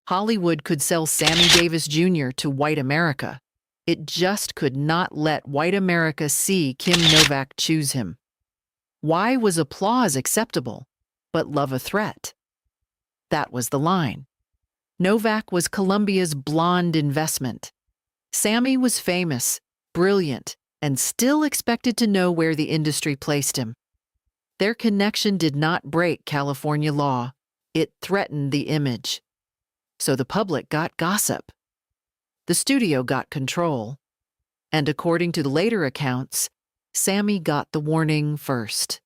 Hollywood could sell Sammy Davis Jr. to white America. It just could not let white America see Kim Novak choose him. Why was applause acceptable, but love a threat? That was the line. Novak was Columbia's blonde investment. Sammy was famous, brilliant, and still expected to know where the industry placed him. Their connection did not break California law. It threatened the image. So the public got gossip. The studio got control. And according to the later accounts, Sammy got the warning first.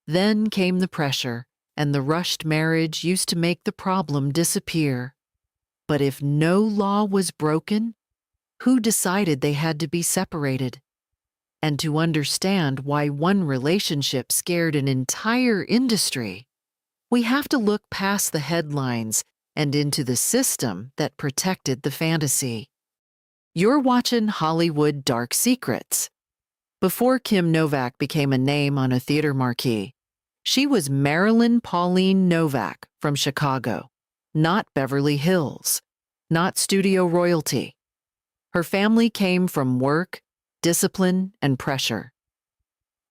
Then came the pressure, and the rushed marriage used to make the problem disappear. But if no law was broken, who decided they had to be separated? And to understand why one relationship scared an entire industry, we have to look past the headlines and into the system that protected the fantasy. You're watching Hollywood Dark Secrets. Before Kim Novak became a name on a theater marquee, she was Marilyn Pauline Novak from Chicago, not Beverly Hills, not studio royalty. Her family came from work, discipline, and pressure.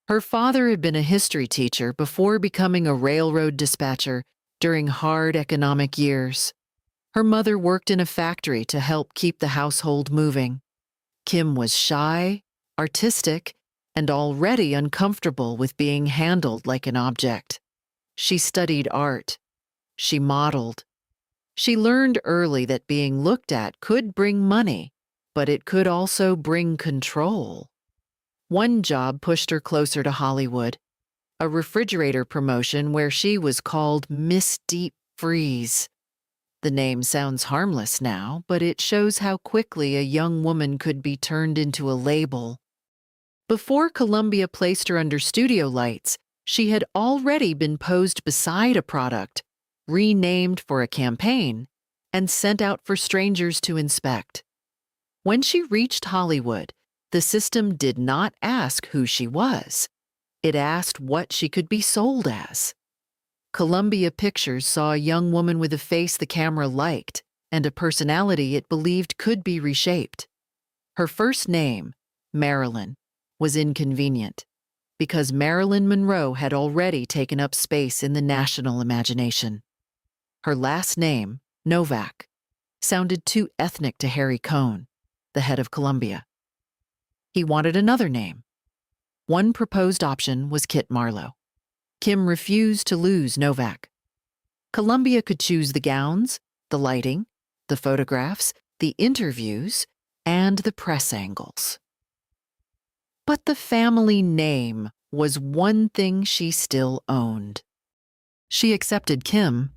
Her father had been a history teacher before becoming a railroad dispatcher during hard economic years. Her mother worked in a factory to help keep the household moving. Kim was shy, artistic, and already uncomfortable with being handled like an object. She studied art. She modeled. She learned early that being looked at could bring money, but it could also bring control. One job pushed her closer to Hollywood, a refrigerator promotion where she was called Miss Deep Freeze. The name sounds harmless now, but it shows how quickly a young woman could be turned into a label. Before Columbia placed her under studio lights, she had already been posed beside a product, renamed for a campaign, and sent out for strangers to inspect. When she reached Hollywood, the system did not ask who she was. It asked what she could be sold as. Columbia Pictures saw a young woman with a face the camera liked and a personality it believed could be reshaped. Her first name, Marilyn, was inconvenient because Marilyn Monroe had already taken up space in the national imagination. Her last name, Novak, sounded too ethnic to Harry Cohn, the head of Columbia. He wanted another name. One proposed option was Kit Marlowe. Kim refused to lose Novak. Columbia could choose the gowns, the lighting, the photographs, the interviews, and the press angles. But the family name was one thing she still owned. She accepted Kim,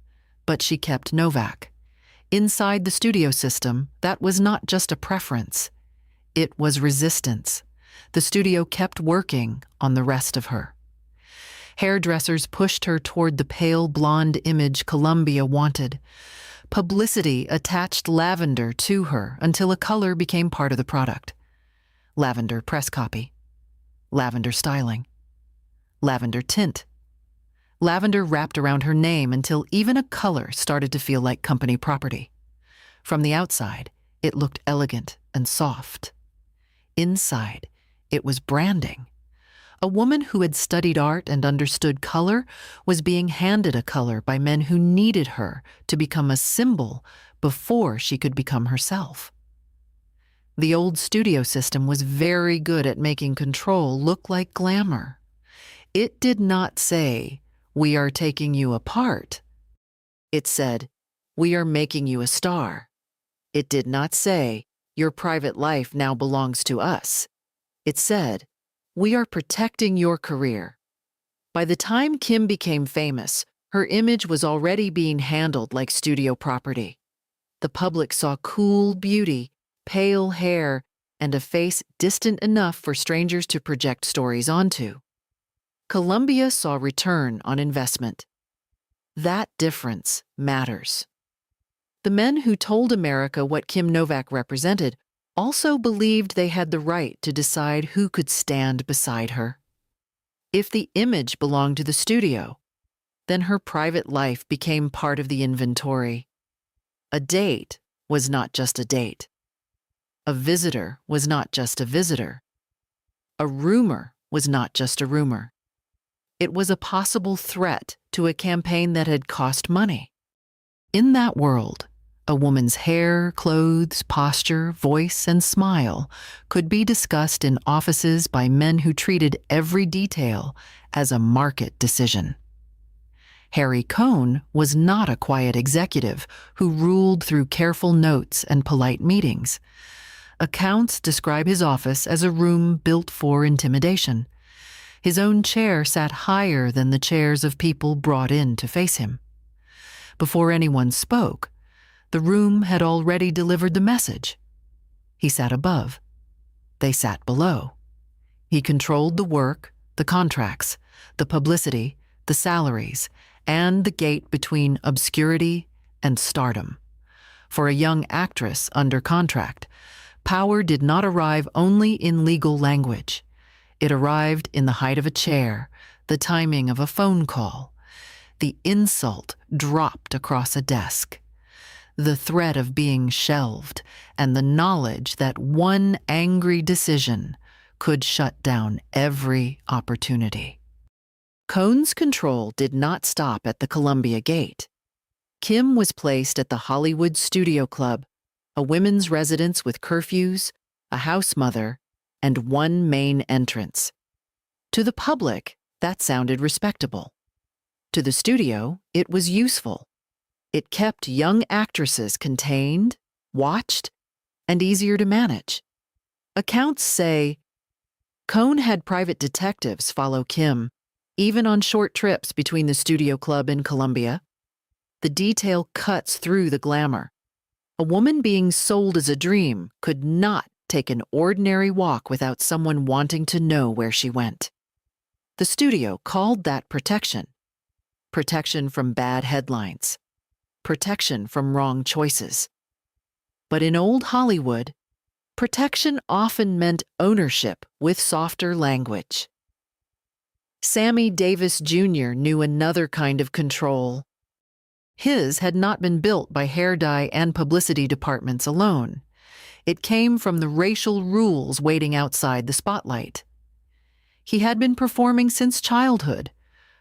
but she kept Novak. Inside the studio system, that was not just a preference. It was resistance. The studio kept working on the rest of her. Hairdressers pushed her toward the pale blonde image Columbia wanted. Publicity attached lavender to her until a color became part of the product. Lavender press copy. Lavender styling. Lavender tint. Lavender wrapped around her name until even a color started to feel like company property. From the outside, it looked elegant and soft. Inside, it was branding. A woman who had studied art and understood color was being handed a color by men who needed her to become a symbol before she could become herself. The old studio system was very good at making control look like glamour. It did not say, "We are taking you apart." It said, "We are making you a star." It did not say, "Your private life now belongs to us." It said, "We are protecting your career." By the time Kim became famous, her image was already being handled like studio property. The public saw cool beauty, pale hair, and a face distant enough for strangers to project stories onto. Columbia saw return on investment. That difference matters. The men who told America what Kim Novak represented also believed they had the right to decide who could stand beside her. If the image belonged to the studio, then her private life became part of the inventory. A date was not just a date. A visitor was not just a visitor. A rumor was not just a rumor. It was a possible threat to a campaign that had cost money. In that world, a woman's hair, clothes, posture, voice, and smile could be discussed in offices by men who treated every detail as a market decision. Harry Cohn was not a quiet executive who ruled through careful notes and polite meetings. Accounts describe his office as a room built for intimidation. His own chair sat higher than the chairs of people brought in to face him. Before anyone spoke, the room had already delivered the message. He sat above. They sat below. He controlled the work, the contracts, the publicity, the salaries, and the gate between obscurity and stardom. For a young actress under contract, power did not arrive only in legal language. It arrived in the height of a chair, the timing of a phone call. The insult dropped across a desk. The threat of being shelved, and the knowledge that one angry decision could shut down every opportunity. Cohn's control did not stop at the Columbia Gate. Kim was placed at the Hollywood Studio Club, a women's residence with curfews, a house mother, and one main entrance. To the public, that sounded respectable. To the studio, it was useful. It kept young actresses contained, watched, and easier to manage. Accounts say Cohn had private detectives follow Kim, even on short trips between the studio club and Columbia. The detail cuts through the glamour. A woman being sold as a dream could not take an ordinary walk without someone wanting to know where she went. The studio called that protection. Protection from bad headlines. Protection from wrong choices. But in old Hollywood, protection often meant ownership with softer language. Sammy Davis Jr. knew another kind of control. His had not been built by hair dye and publicity departments alone. It came from the racial rules waiting outside the spotlight. He had been performing since childhood,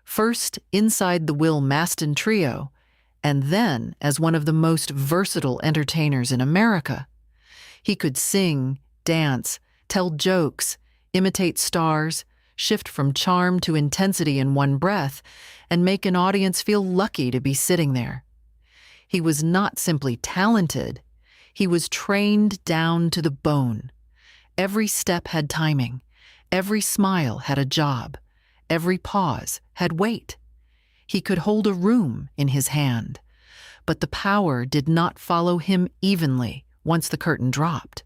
first inside the Will Maston Trio, and then as one of the most versatile entertainers in America. He could sing, dance, tell jokes, imitate stars, shift from charm to intensity in one breath, and make an audience feel lucky to be sitting there. He was not simply talented, he was trained down to the bone. Every step had timing, every smile had a job, every pause had weight. He could hold a room in his hand, but the power did not follow him evenly once the curtain dropped.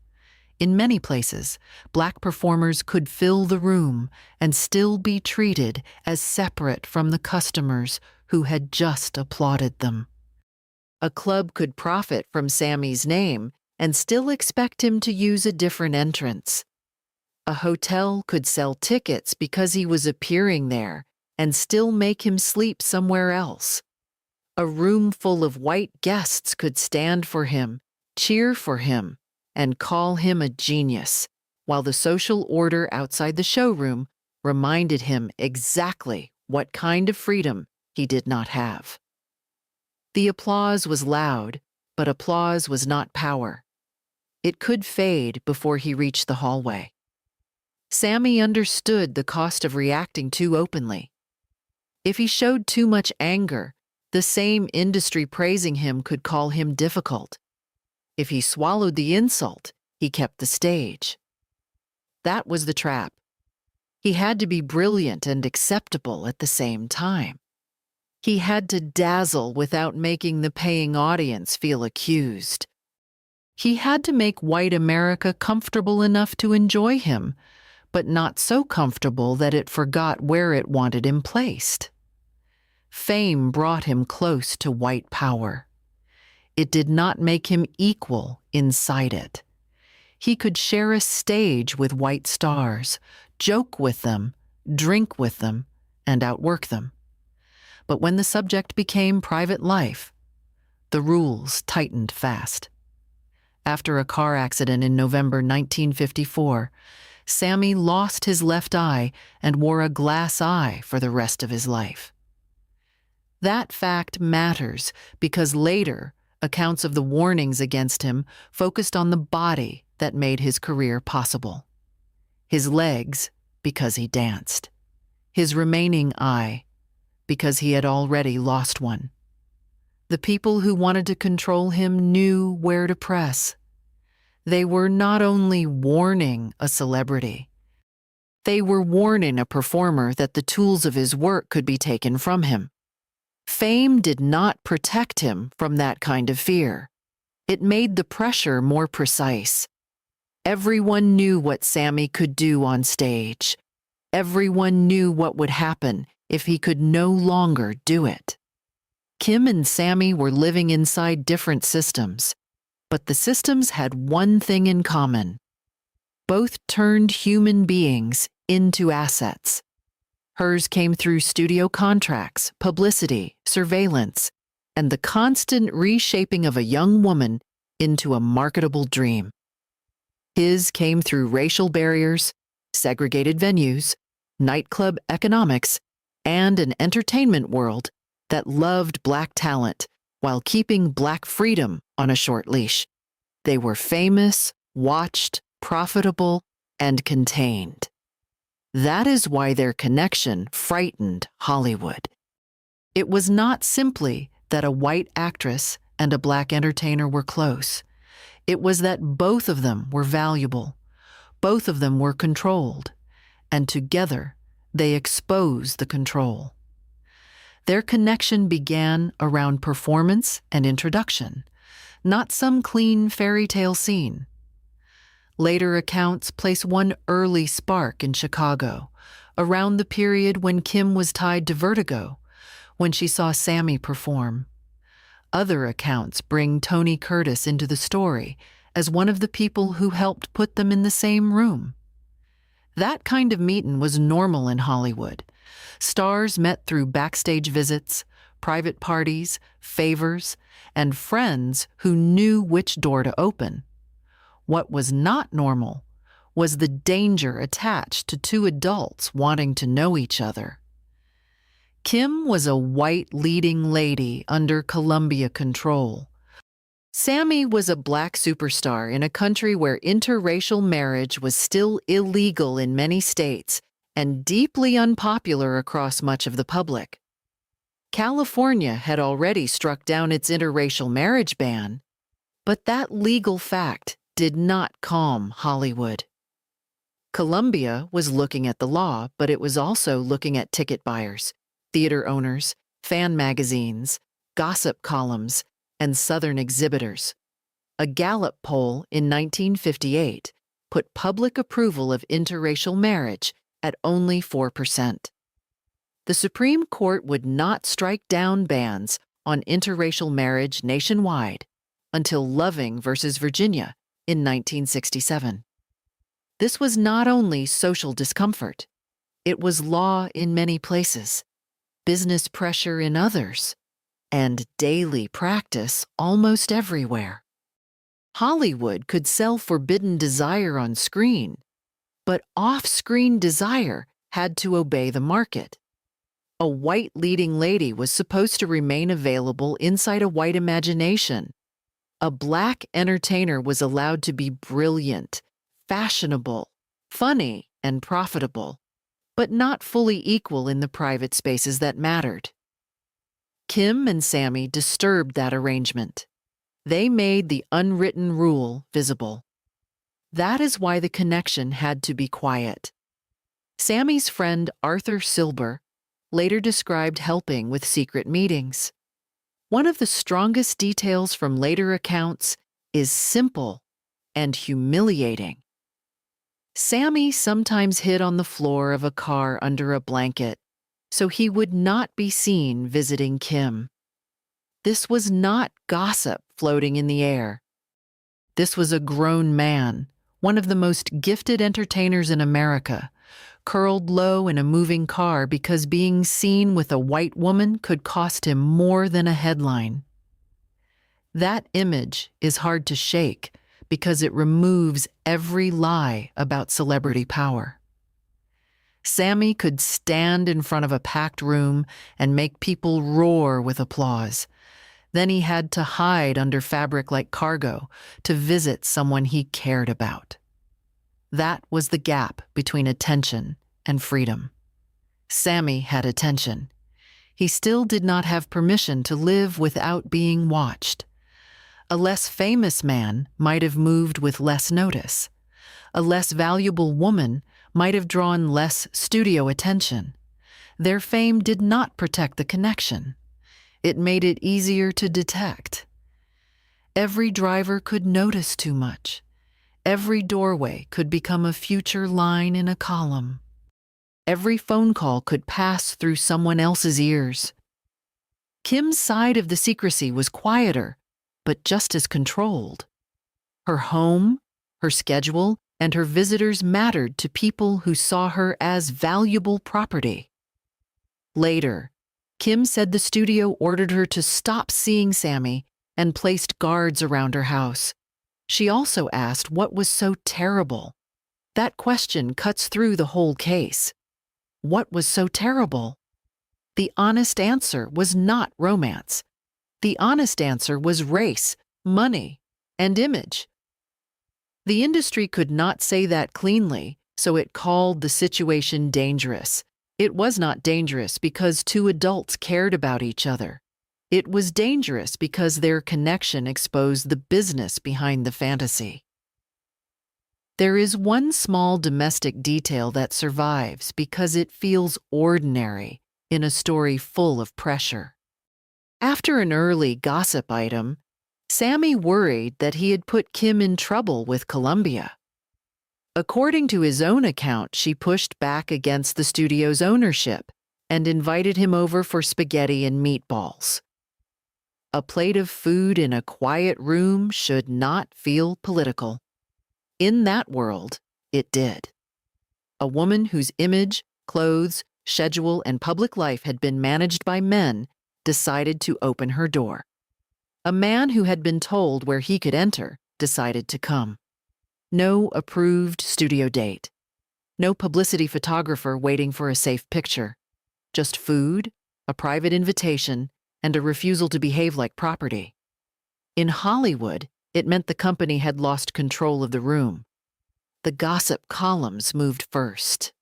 In many places, Black performers could fill the room and still be treated as separate from the customers who had just applauded them. A club could profit from Sammy's name and still expect him to use a different entrance. A hotel could sell tickets because he was appearing there and still make him sleep somewhere else. A room full of white guests could stand for him, cheer for him, and call him a genius, while the social order outside the showroom reminded him exactly what kind of freedom he did not have. The applause was loud, but applause was not power. It could fade before he reached the hallway. Sammy understood the cost of reacting too openly. If he showed too much anger, the same industry praising him could call him difficult. If he swallowed the insult, he kept the stage. That was the trap. He had to be brilliant and acceptable at the same time. He had to dazzle without making the paying audience feel accused. He had to make white America comfortable enough to enjoy him, but not so comfortable that it forgot where it wanted him placed. Fame brought him close to white power. It did not make him equal inside it. He could share a stage with white stars, joke with them, drink with them, and outwork them. But when the subject became private life, the rules tightened fast. After a car accident in November 1954, Sammy lost his left eye and wore a glass eye for the rest of his life. That fact matters because later, accounts of the warnings against him focused on the body that made his career possible. His legs, because he danced. His remaining eye, because he had already lost one. The people who wanted to control him knew where to press. They were not only warning a celebrity, they were warning a performer that the tools of his work could be taken from him. Fame did not protect him from that kind of fear. It made the pressure more precise. Everyone knew what Sammy could do on stage. Everyone knew what would happen if he could no longer do it. Kim and Sammy were living inside different systems, but the systems had one thing in common. Both turned human beings into assets. Hers came through studio contracts, publicity, surveillance, and the constant reshaping of a young woman into a marketable dream. His came through racial barriers, segregated venues, nightclub economics, and an entertainment world that loved Black talent while keeping Black freedom on a short leash. They were famous, watched, profitable, and contained. That is why their connection frightened Hollywood. It was not simply that a white actress and a Black entertainer were close. It was that both of them were valuable, both of them were controlled, and together they exposed the control. Their connection began around performance and introduction, not some clean fairy tale scene. Later accounts place one early spark in Chicago, around the period when Kim was tied to vertigo, when she saw Sammy perform. Other accounts bring Tony Curtis into the story as one of the people who helped put them in the same room. That kind of meeting was normal in Hollywood. Stars met through backstage visits, private parties, favors, and friends who knew which door to open. What was not normal was the danger attached to two adults wanting to know each other. Kim was a white leading lady under Columbia control. Sammy was a Black superstar in a country where interracial marriage was still illegal in many states and deeply unpopular across much of the public. California had already struck down its interracial marriage ban, but that legal fact did not calm Hollywood. Columbia was looking at the law, but it was also looking at ticket buyers, theater owners, fan magazines, gossip columns, and Southern exhibitors. A Gallup poll in 1958 put public approval of interracial marriage at only 4%. The Supreme Court would not strike down bans on interracial marriage nationwide until Loving versus Virginia in 1967. This was not only social discomfort, it was law in many places, business pressure in others, and daily practice almost everywhere. Hollywood could sell forbidden desire on screen, but off-screen desire had to obey the market. A white leading lady was supposed to remain available inside a white imagination. A Black entertainer was allowed to be brilliant, fashionable, funny, and profitable, but not fully equal in the private spaces that mattered. Kim and Sammy disturbed that arrangement. They made the unwritten rule visible. That is why the connection had to be quiet. Sammy's friend Arthur Silber later described helping with secret meetings. One of the strongest details from later accounts is simple and humiliating. Sammy sometimes hid on the floor of a car under a blanket, so he would not be seen visiting Kim. This was not gossip floating in the air. This was a grown man, one of the most gifted entertainers in America, curled low in a moving car because being seen with a white woman could cost him more than a headline. That image is hard to shake because it removes every lie about celebrity power. Sammy could stand in front of a packed room and make people roar with applause. Then he had to hide under fabric like cargo to visit someone he cared about. That was the gap between attention and freedom. Sammy had attention. He still did not have permission to live without being watched. A less famous man might have moved with less notice. A less valuable woman might have drawn less studio attention. Their fame did not protect the connection. It made it easier to detect. Every driver could notice too much. Every doorway could become a future line in a column. Every phone call could pass through someone else's ears. Kim's side of the secrecy was quieter, but just as controlled. Her home, her schedule, and her visitors mattered to people who saw her as valuable property. Later, Kim said the studio ordered her to stop seeing Sammy and placed guards around her house. She also asked what was so terrible. That question cuts through the whole case. What was so terrible? The honest answer was not romance. The honest answer was race, money, and image. The industry could not say that cleanly, so it called the situation dangerous. It was not dangerous because two adults cared about each other. It was dangerous because their connection exposed the business behind the fantasy. There is one small domestic detail that survives because it feels ordinary in a story full of pressure. After an early gossip item, Sammy worried that he had put Kim in trouble with Columbia. According to his own account, she pushed back against the studio's ownership and invited him over for spaghetti and meatballs. A plate of food in a quiet room should not feel political. In that world, it did. A woman whose image, clothes, schedule, and public life had been managed by men decided to open her door. A man who had been told where he could enter decided to come. No approved studio date. No publicity photographer waiting for a safe picture. Just food, a private invitation, and a refusal to behave like property. In Hollywood, it meant the company had lost control of the room. The gossip columns moved first.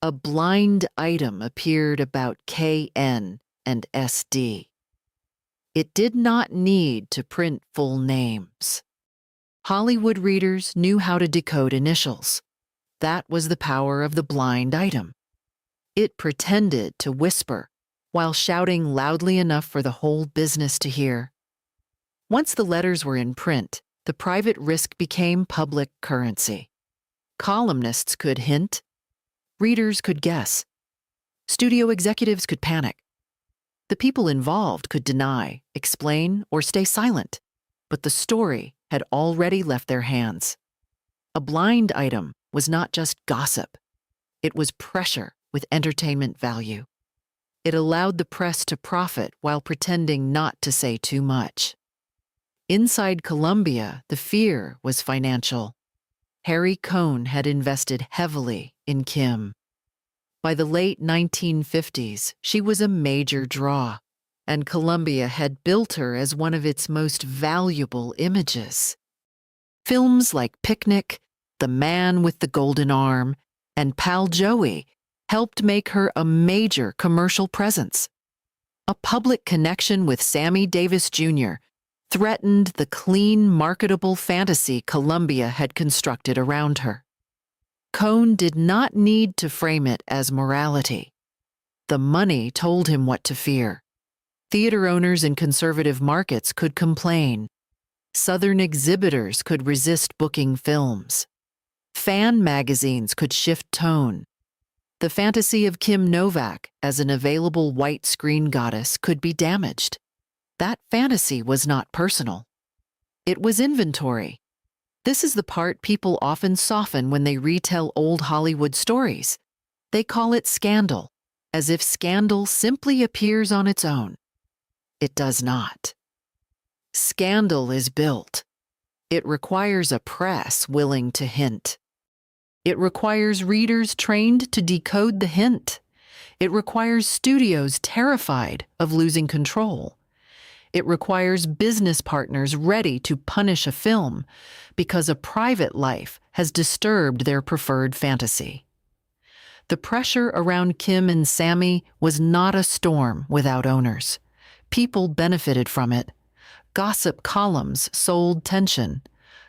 A blind item appeared about KN and SD. It did not need to print full names. Hollywood readers knew how to decode initials. That was the power of the blind item. It pretended to whisper while shouting loudly enough for the whole business to hear. Once the letters were in print, the private risk became public currency. Columnists could hint. Readers could guess. Studio executives could panic. The people involved could deny, explain, or stay silent. But the story had already left their hands. A blind item was not just gossip. It was pressure with entertainment value. It allowed the press to profit while pretending not to say too much. Inside Columbia, the fear was financial. Harry Cohn had invested heavily in Kim. By the late 1950s, she was a major draw, and Columbia had built her as one of its most valuable images. Films like Picnic, The Man with the Golden Arm, and Pal Joey helped make her a major commercial presence. A public connection with Sammy Davis Jr. threatened the clean, marketable fantasy Columbia had constructed around her. Cohn did not need to frame it as morality. The money told him what to fear. Theater owners in conservative markets could complain. Southern exhibitors could resist booking films. Fan magazines could shift tone. The fantasy of Kim Novak as an available white screen goddess could be damaged. That fantasy was not personal. It was inventory. This is the part people often soften when they retell old Hollywood stories. They call it scandal, as if scandal simply appears on its own. It does not. Scandal is built. It requires a press willing to hint. It requires readers trained to decode the hint. It requires studios terrified of losing control. It requires business partners ready to punish a film because a private life has disturbed their preferred fantasy. The pressure around Kim and Sammy was not a storm without owners. People benefited from it. Gossip columns sold tension.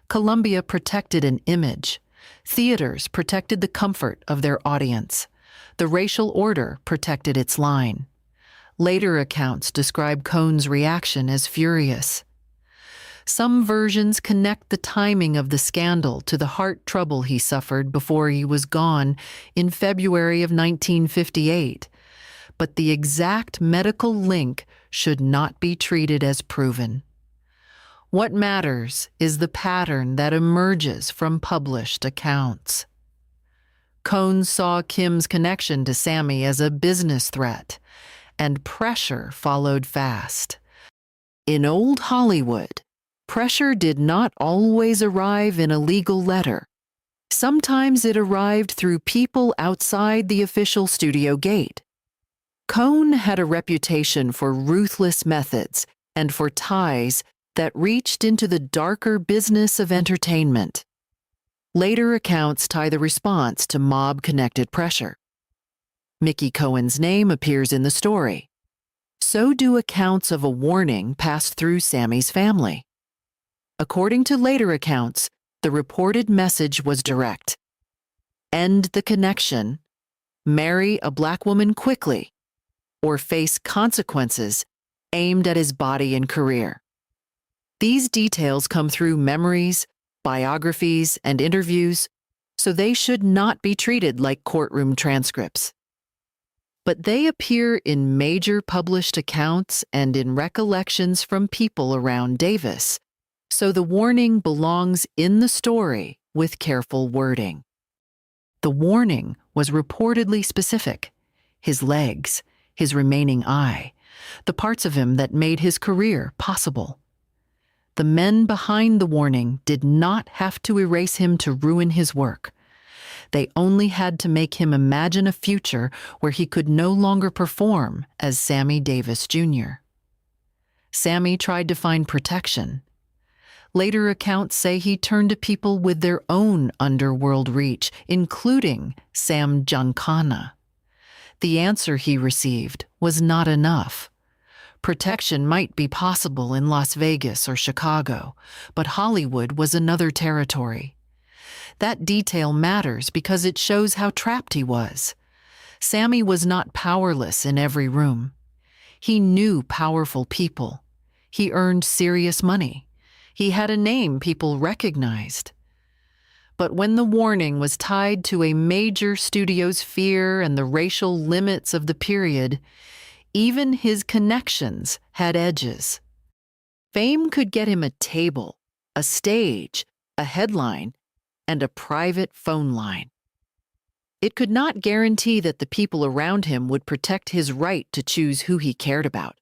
Columbia protected an image. Theaters protected the comfort of their audience. The racial order protected its line. Later accounts describe Cohn's reaction as furious. Some versions connect the timing of the scandal to the heart trouble he suffered before he was gone in February of 1958, but the exact medical link should not be treated as proven. What matters is the pattern that emerges from published accounts. Cohn saw Kim's connection to Sammy as a business threat, and pressure followed fast. In old Hollywood, pressure did not always arrive in a legal letter. Sometimes it arrived through people outside the official studio gate. Cohn had a reputation for ruthless methods and for ties that reached into the darker business of entertainment. Later accounts tie the response to mob-connected pressure. Mickey Cohen's name appears in the story. So do accounts of a warning passed through Sammy's family. According to later accounts, the reported message was direct. End the connection, marry a black woman quickly, or face consequences aimed at his body and career. These details come through memories, biographies, and interviews, so they should not be treated like courtroom transcripts. But they appear in major published accounts and in recollections from people around Davis, so the warning belongs in the story with careful wording. The warning was reportedly specific: his legs, his remaining eye, the parts of him that made his career possible. The men behind the warning did not have to erase him to ruin his work. They only had to make him imagine a future where he could no longer perform as Sammy Davis Jr. Sammy tried to find protection. Later accounts say he turned to people with their own underworld reach, including Sam Giancana. The answer he received was not enough. Protection might be possible in Las Vegas or Chicago, but Hollywood was another territory. That detail matters because it shows how trapped he was. Sammy was not powerless in every room. He knew powerful people. He earned serious money. He had a name people recognized. But when the warning was tied to a major studio's fear and the racial limits of the period, even his connections had edges. Fame could get him a table, a stage, a headline, and a private phone line. It could not guarantee that the people around him would protect his right to choose who he cared about.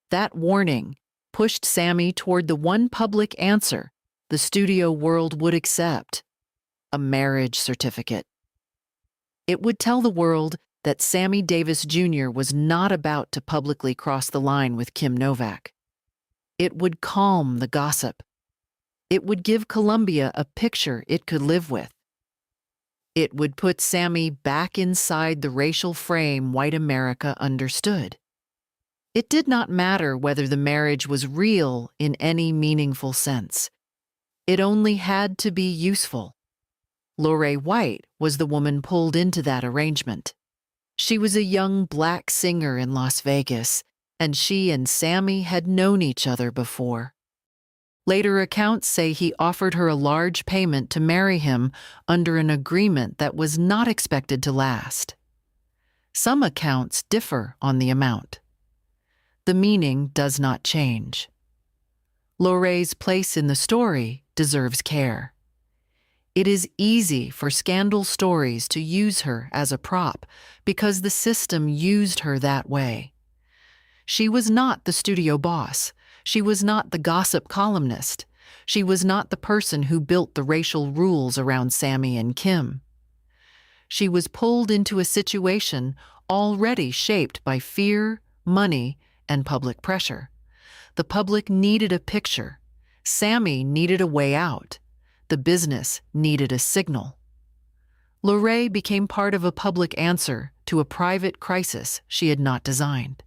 That warning pushed Sammy toward the one public answer the studio world would accept: a marriage certificate. It would tell the world that Sammy Davis Jr. was not about to publicly cross the line with Kim Novak. It would calm the gossip. It would give Columbia a picture it could live with. It would put Sammy back inside the racial frame white America understood. It did not matter whether the marriage was real in any meaningful sense. It only had to be useful. Lorraine White was the woman pulled into that arrangement. She was a young black singer in Las Vegas, and she and Sammy had known each other before. Later accounts say he offered her a large payment to marry him under an agreement that was not expected to last. Some accounts differ on the amount. The meaning does not change. Lorraine's place in the story deserves care. It is easy for scandal stories to use her as a prop because the system used her that way. She was not the studio boss. She was not the gossip columnist. She was not the person who built the racial rules around Sammy and Kim. She was pulled into a situation already shaped by fear, money, and public pressure. The public needed a picture. Sammy needed a way out. The business needed a signal. Lorraine became part of a public answer to a private crisis she had not designed.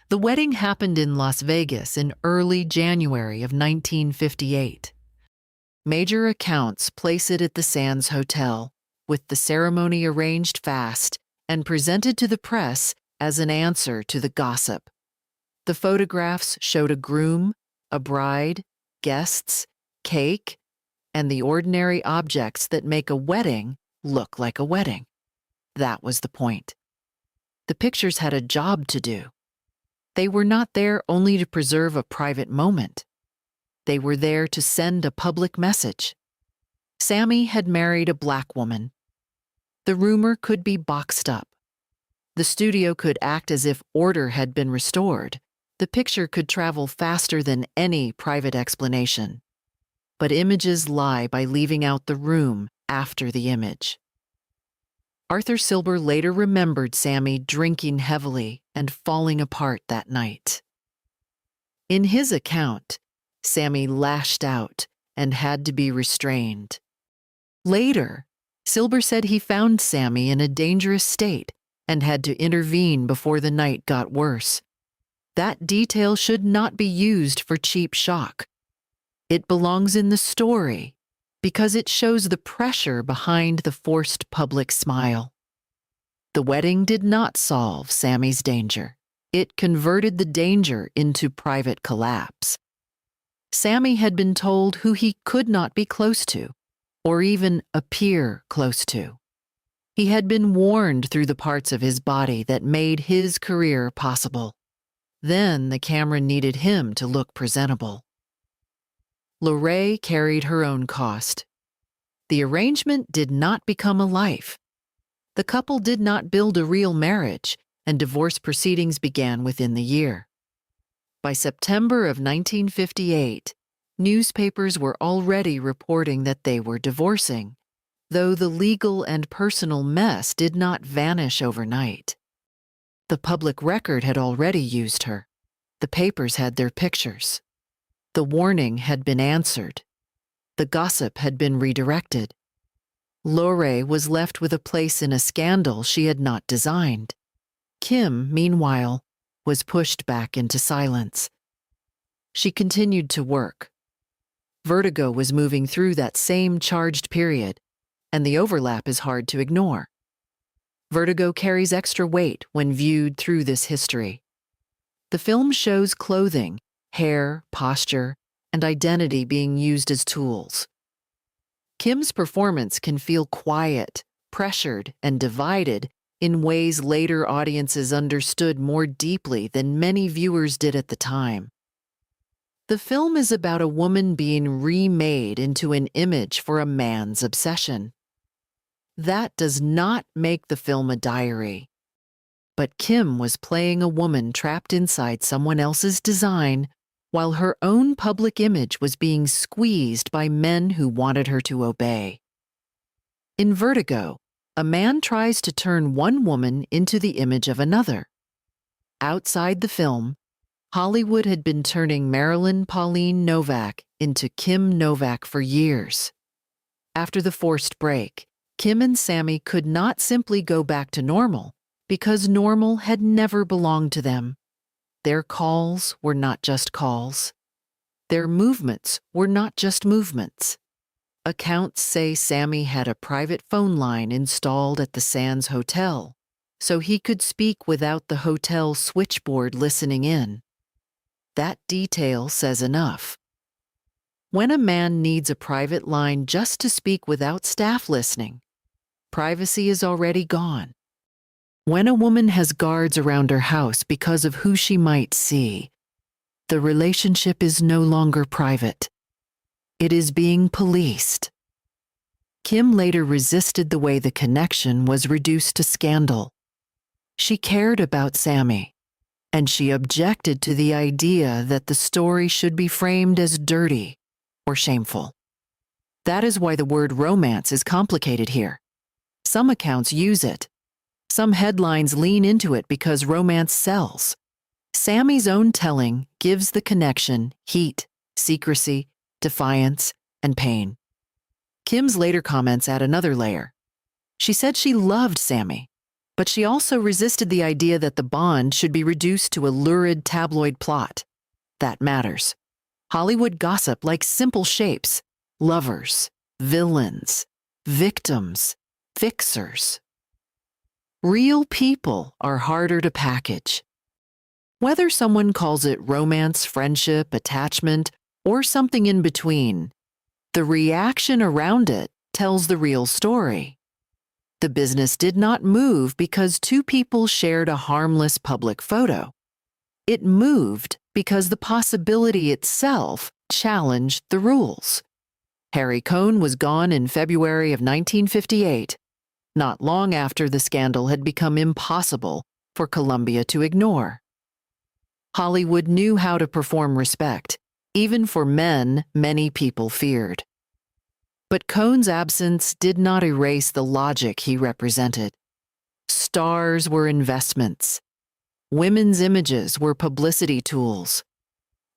The wedding happened in Las Vegas in early January of 1958. Major accounts place it at the Sands Hotel, with the ceremony arranged fast and presented to the press as an answer to the gossip. The photographs showed a groom, a bride, guests, cake, and the ordinary objects that make a wedding look like a wedding. That was the point. The pictures had a job to do. They were not there only to preserve a private moment. They were there to send a public message. Sammy had married a black woman. The rumor could be boxed up. The studio could act as if order had been restored. The picture could travel faster than any private explanation. But images lie by leaving out the room after the image. Arthur Silber later remembered Sammy drinking heavily and falling apart that night. In his account, Sammy lashed out and had to be restrained. Later, Silber said he found Sammy in a dangerous state and had to intervene before the night got worse. That detail should not be used for cheap shock. It belongs in the story because it shows the pressure behind the forced public smile. The wedding did not solve Sammy's danger. It converted the danger into private collapse. Sammy had been told who he could not be close to, or even appear close to. He had been warned through the parts of his body that made his career possible. Then the camera needed him to look presentable. Lorraine carried her own cost. The arrangement did not become a life. The couple did not build a real marriage, and divorce proceedings began within the year. By September of 1958, newspapers were already reporting that they were divorcing, though the legal and personal mess did not vanish overnight. The public record had already used her. The papers had their pictures. The warning had been answered. The gossip had been redirected. Lorraine was left with a place in a scandal she had not designed. Kim, meanwhile, was pushed back into silence. She continued to work. Vertigo was moving through that same charged period, and the overlap is hard to ignore. Vertigo carries extra weight when viewed through this history. The film shows clothing, hair, posture, and identity being used as tools. Kim's performance can feel quiet, pressured, and divided in ways later audiences understood more deeply than many viewers did at the time. The film is about a woman being remade into an image for a man's obsession. That does not make the film a diary. But Kim was playing a woman trapped inside someone else's design, while her own public image was being squeezed by men who wanted her to obey. In Vertigo, a man tries to turn one woman into the image of another. Outside the film, Hollywood had been turning Marilyn Pauline Novak into Kim Novak for years. After the forced break, Kim and Sammy could not simply go back to normal because normal had never belonged to them. Their calls were not just calls. Their movements were not just movements. Accounts say Sammy had a private phone line installed at the Sands Hotel, so he could speak without the hotel switchboard listening in. That detail says enough. When a man needs a private line just to speak without staff listening, privacy is already gone. When a woman has guards around her house because of who she might see, the relationship is no longer private. It is being policed. Kim later resisted the way the connection was reduced to scandal. She cared about Sammy. and she objected to the idea that the story should be framed as dirty or shameful. That is why the word romance is complicated here. Some accounts use it. Some headlines lean into it because romance sells. Sammy's own telling gives the connection heat, secrecy, defiance, and pain. Kim's later comments add another layer. She said she loved Sammy, but she also resisted the idea that the bond should be reduced to a lurid tabloid plot. That matters. Hollywood gossip likes simple shapes: lovers, villains, victims, fixers. Real people are harder to package. Whether someone calls it romance, friendship, attachment, or something in between, the reaction around it tells the real story. The business did not move because two people shared a harmless public photo. It moved because the possibility itself challenged the rules. Harry Cohn was gone in February of 1958, not long after the scandal had become impossible for Columbia to ignore. Hollywood knew how to perform respect, even for men many people feared. But Cohn's absence did not erase the logic he represented. Stars were investments. Women's images were publicity tools.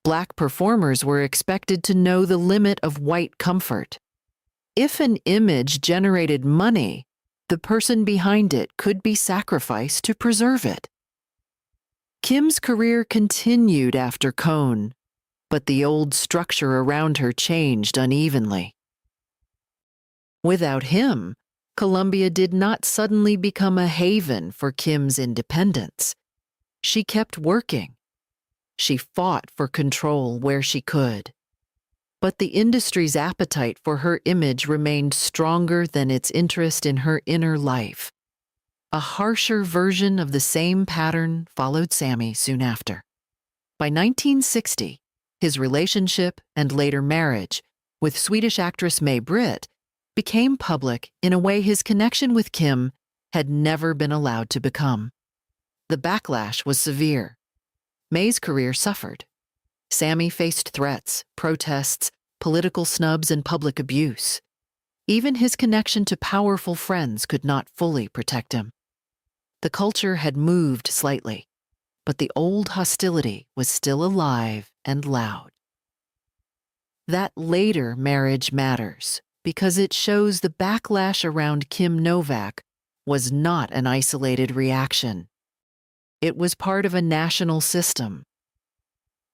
Black performers were expected to know the limit of white comfort. If an image generated money, the person behind it could be sacrificed to preserve it. Kim's career continued after Cohn, but the old structure around her changed unevenly. Without him, Columbia did not suddenly become a haven for Kim's independence. She kept working. She fought for control where she could. But the industry's appetite for her image remained stronger than its interest in her inner life. A harsher version of the same pattern followed Sammy soon after. By 1960, his relationship and later marriage with Swedish actress May Britt became public in a way his connection with Kim had never been allowed to become. The backlash was severe. May's career suffered. Sammy faced threats, protests, political snubs, and public abuse. Even his connection to powerful friends could not fully protect him. The culture had moved slightly, but the old hostility was still alive and loud. That later marriage matters because it shows the backlash around Kim Novak was not an isolated reaction. It was part of a national system.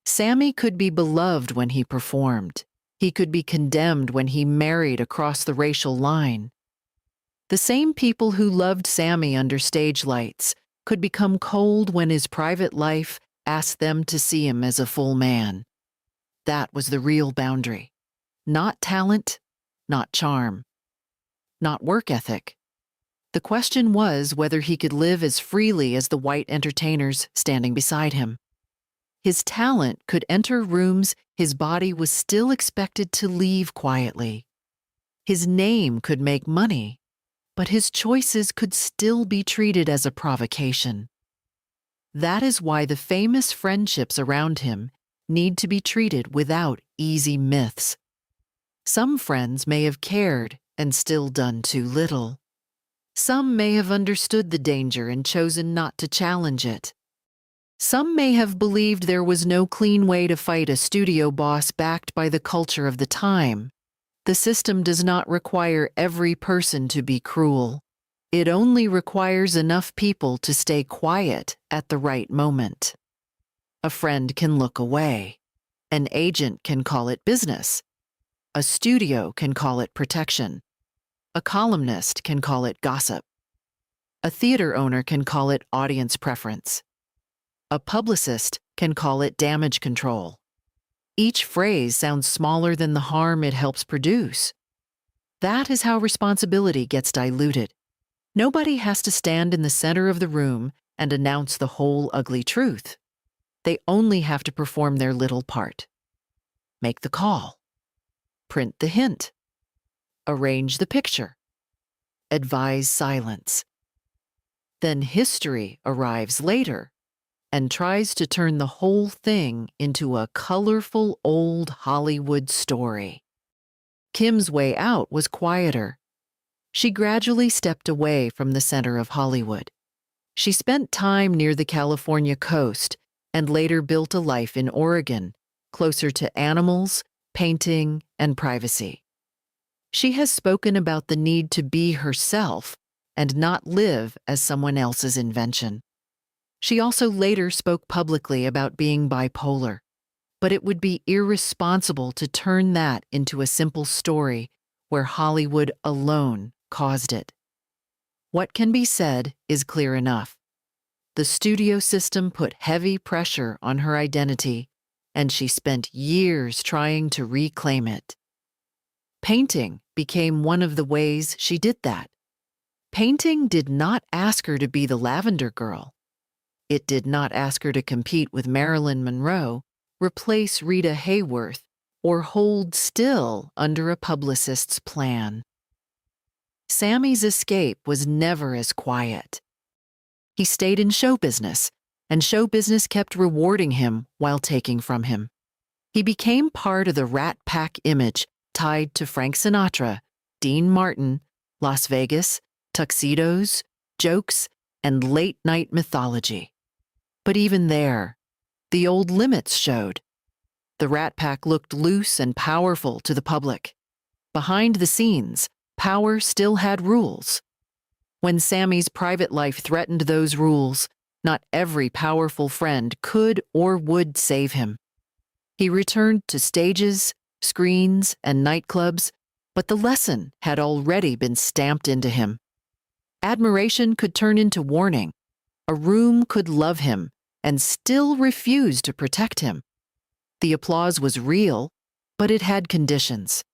Sammy could be beloved when he performed. He could be condemned when he married across the racial line. The same people who loved Sammy under stage lights could become cold when his private life asked them to see him as a full man. That was the real boundary. Not talent, not charm, not work ethic. The question was whether he could live as freely as the white entertainers standing beside him. His talent could enter rooms his body was still expected to leave quietly. His name could make money, but his choices could still be treated as a provocation. That is why the famous friendships around him need to be treated without easy myths. Some friends may have cared and still done too little. Some may have understood the danger and chosen not to challenge it. Some may have believed there was no clean way to fight a studio boss backed by the culture of the time. The system does not require every person to be cruel. It only requires enough people to stay quiet at the right moment. A friend can look away. An agent can call it business. A studio can call it protection. A columnist can call it gossip. A theater owner can call it audience preference. A publicist can call it damage control. Each phrase sounds smaller than the harm it helps produce. That is how responsibility gets diluted. Nobody has to stand in the center of the room and announce the whole ugly truth. They only have to perform their little part. Make the call. Print the hint. Arrange the picture. Advise silence. Then history arrives later, and tries to turn the whole thing into a colorful old Hollywood story. Kim's way out was quieter. She gradually stepped away from the center of Hollywood. She spent time near the California coast and later built a life in Oregon, closer to animals, painting, and privacy. She has spoken about the need to be herself and not live as someone else's invention. She also later spoke publicly about being bipolar, but it would be irresponsible to turn that into a simple story where Hollywood alone caused it. What can be said is clear enough. The studio system put heavy pressure on her identity, and she spent years trying to reclaim it. Painting became one of the ways she did that. Painting did not ask her to be the Lavender Girl. It did not ask her to compete with Marilyn Monroe, replace Rita Hayworth, or hold still under a publicist's plan. Sammy's escape was never as quiet. He stayed in show business, and show business kept rewarding him while taking from him. He became part of the Rat Pack image tied to Frank Sinatra, Dean Martin, Las Vegas, tuxedos, jokes, and late-night mythology. But even there, the old limits showed. The Rat Pack looked loose and powerful to the public. Behind the scenes, power still had rules. When Sammy's private life threatened those rules, not every powerful friend could or would save him. He returned to stages, screens, and nightclubs, but the lesson had already been stamped into him. Admiration could turn into warning. A room could love him and still refuse to protect him. The applause was real, but it had conditions.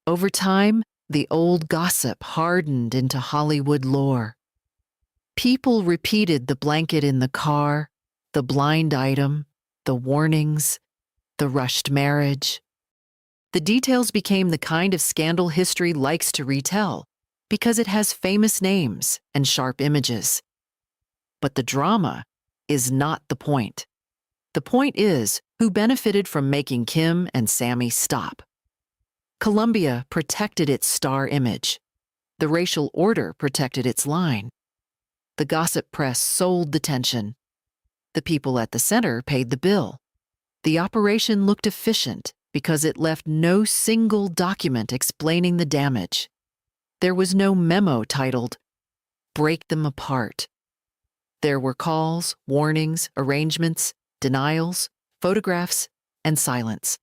Over time, the old gossip hardened into Hollywood lore. People repeated the blanket in the car, the blind item, the warnings, the rushed marriage. The details became the kind of scandal history likes to retell because it has famous names and sharp images. But the drama is not the point. The point is who benefited from making Kim and Sammy stop. Columbia protected its star image. The racial order protected its line. The gossip press sold the tension. The people at the center paid the bill. The operation looked efficient because it left no single document explaining the damage. There was no memo titled, "Break them apart." There were calls, warnings, arrangements, denials, photographs, and silence.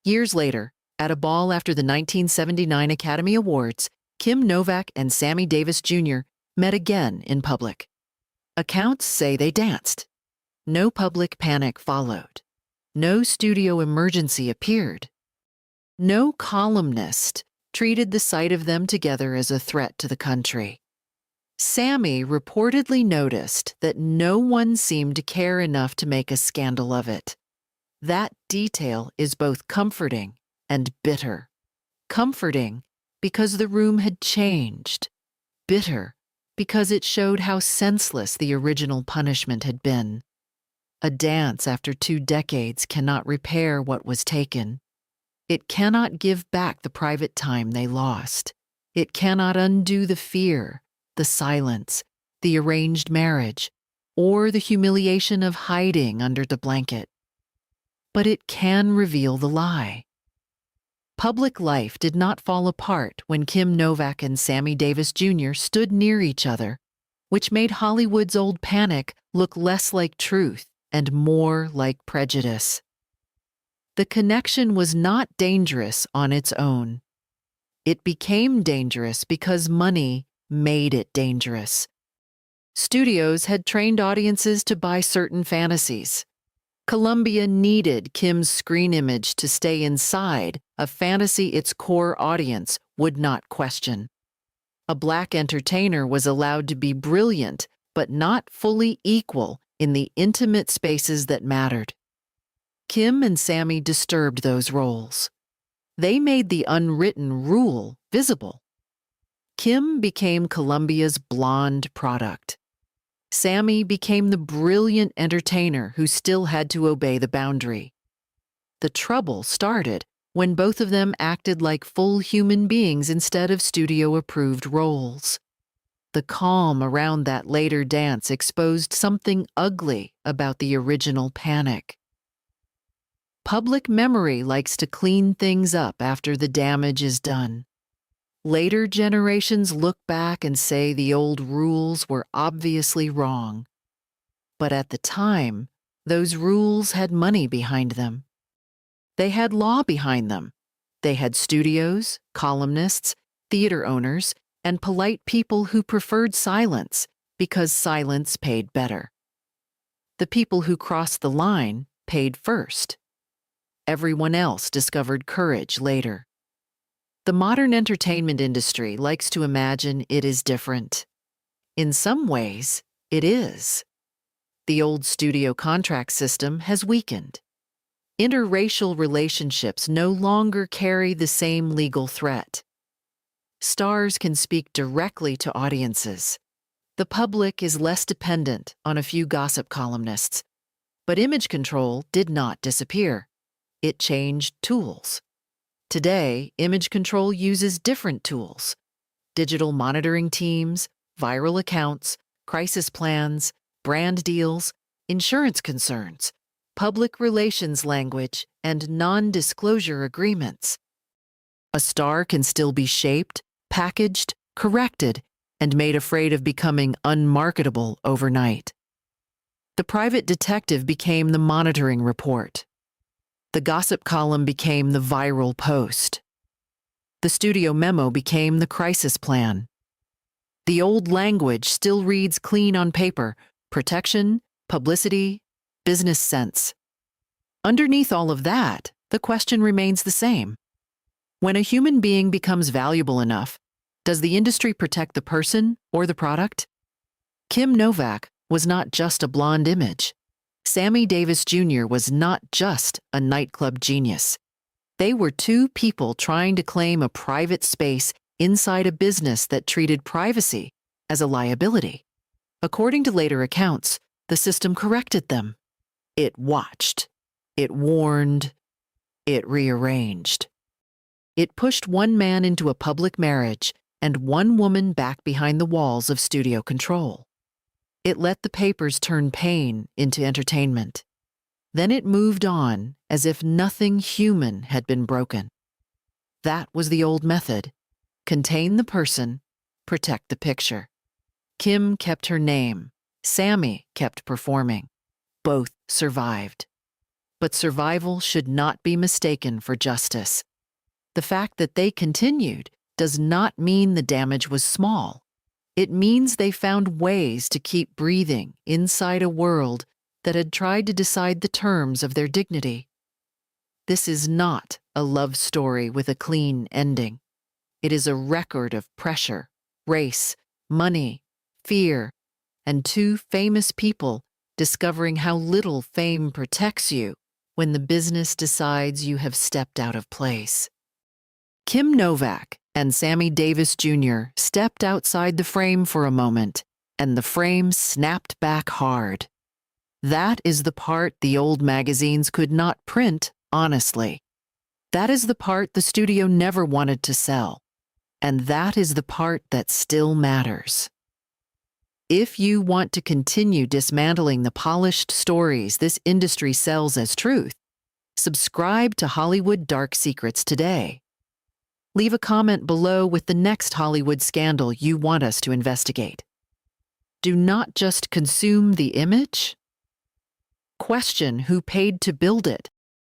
Years later, at a ball after the 1979 Academy Awards, Kim Novak and Sammy Davis Jr. met again in public. Accounts say they danced. No public panic followed. No studio emergency appeared. No columnist treated the sight of them together as a threat to the country. Sammy reportedly noticed that no one seemed to care enough to make a scandal of it. That detail is both comforting and bitter. Comforting because the room had changed. Bitter because it showed how senseless the original punishment had been. A dance after 2 decades cannot repair what was taken. It cannot give back the private time they lost. It cannot undo the fear, the silence, the arranged marriage, or the humiliation of hiding under the blanket. But it can reveal the lie. Public life did not fall apart when Kim Novak and Sammy Davis Jr. stood near each other, which made Hollywood's old panic look less like truth and more like prejudice. The connection was not dangerous on its own. It became dangerous because money made it dangerous. Studios had trained audiences to buy certain fantasies. Columbia needed Kim's screen image to stay inside a fantasy its core audience would not question. A black entertainer was allowed to be brilliant, but not fully equal in the intimate spaces that mattered. Kim and Sammy disturbed those roles. They made the unwritten rule visible. Kim became Columbia's blonde product. Sammy became the brilliant entertainer who still had to obey the boundary. The trouble started when both of them acted like full human beings instead of studio-approved roles. The calm around that later dance exposed something ugly about the original panic. Public memory likes to clean things up after the damage is done. Later generations look back and say the old rules were obviously wrong. But at the time, those rules had money behind them. They had law behind them. They had studios, columnists, theater owners, and polite people who preferred silence because silence paid better. The people who crossed the line paid first. Everyone else discovered courage later. The modern entertainment industry likes to imagine it is different. In some ways, it is. The old studio contract system has weakened. Interracial relationships no longer carry the same legal threat. Stars can speak directly to audiences. The public is less dependent on a few gossip columnists. But image control did not disappear. It changed tools. Today, image control uses different tools: digital monitoring teams, viral accounts, crisis plans, brand deals, insurance concerns, public relations language, and non-disclosure agreements. A star can still be shaped, packaged, corrected, and made afraid of becoming unmarketable overnight. The private detective became the monitoring report. The gossip column became the viral post. The studio memo became the crisis plan. The old language still reads clean on paper: protection, publicity, business sense. Underneath all of that, the question remains the same. When a human being becomes valuable enough, does the industry protect the person or the product? Kim Novak was not just a blonde image. Sammy Davis Jr. was not just a nightclub genius. They were two people trying to claim a private space inside a business that treated privacy as a liability. According to later accounts, the system corrected them. It watched. It warned. It rearranged. It pushed one man into a public marriage and one woman back behind the walls of studio control. It let the papers turn pain into entertainment. Then it moved on as if nothing human had been broken. That was the old method: contain the person, protect the picture. Kim kept her name. Sammy kept performing. Both survived. But survival should not be mistaken for justice. The fact that they continued does not mean the damage was small. It means they found ways to keep breathing inside a world that had tried to decide the terms of their dignity. This is not a love story with a clean ending. It is a record of pressure, race, money, fear, and two famous people discovering how little fame protects you when the business decides you have stepped out of place. Kim Novak and Sammy Davis Jr. stepped outside the frame for a moment, and the frame snapped back hard. That is the part the old magazines could not print honestly. That is the part the studio never wanted to sell. And that is the part that still matters. If you want to continue dismantling the polished stories this industry sells as truth, subscribe to Hollywood Dark Secrets today. Leave a comment below with the next Hollywood scandal you want us to investigate. Do not just consume the image. Question who paid to build it.